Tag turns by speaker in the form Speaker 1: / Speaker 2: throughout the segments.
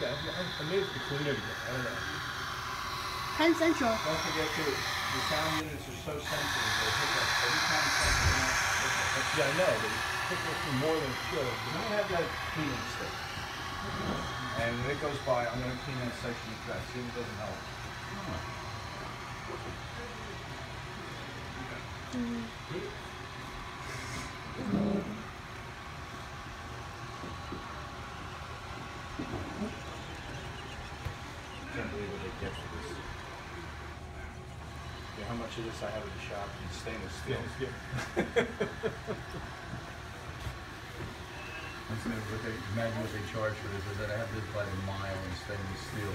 Speaker 1: Yeah, I made it to clean it again. I don't know.
Speaker 2: Penn Central.
Speaker 3: Don't forget too, the sound units are so sensitive, they pick up every time something else.
Speaker 1: Yeah, I know, but it took us more than it should have.
Speaker 3: You don't have that cleaning stick. And when it goes by, I'm gonna clean that section of track, see if it doesn't help. Can't believe what they get for this. Yeah, how much of this I have in the shop? It's stainless steel. Imagine what they charge for this. Is that I have this by the mile in stainless steel.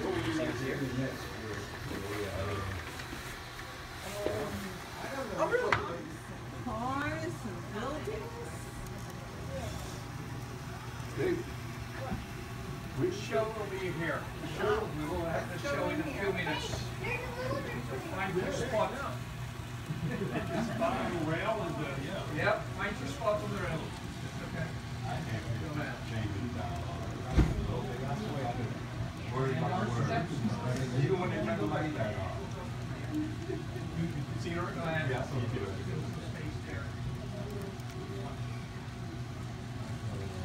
Speaker 3: What would you say is here in this?
Speaker 4: Cars and buildings.
Speaker 3: Dave, which show will be here? Sure, we will have the show in a few minutes. Find your spot.
Speaker 1: Bottom of the rail and yeah.
Speaker 3: Yep, find your spot on the rail. Okay. Word by word. Even when they turn the light back on.
Speaker 1: See her?
Speaker 3: Yeah,
Speaker 1: so you do.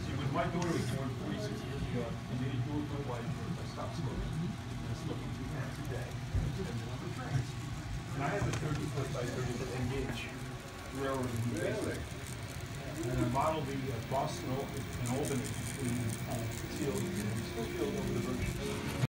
Speaker 1: See, when my daughter was born 46 years ago, and they drove my wife I stopped smoking. I smoked 2 packs a day. And I have a 30-foot by 30-foot engage railroad in the basement. And I modeled the Boston and Albany between Seals and over the Berkshire.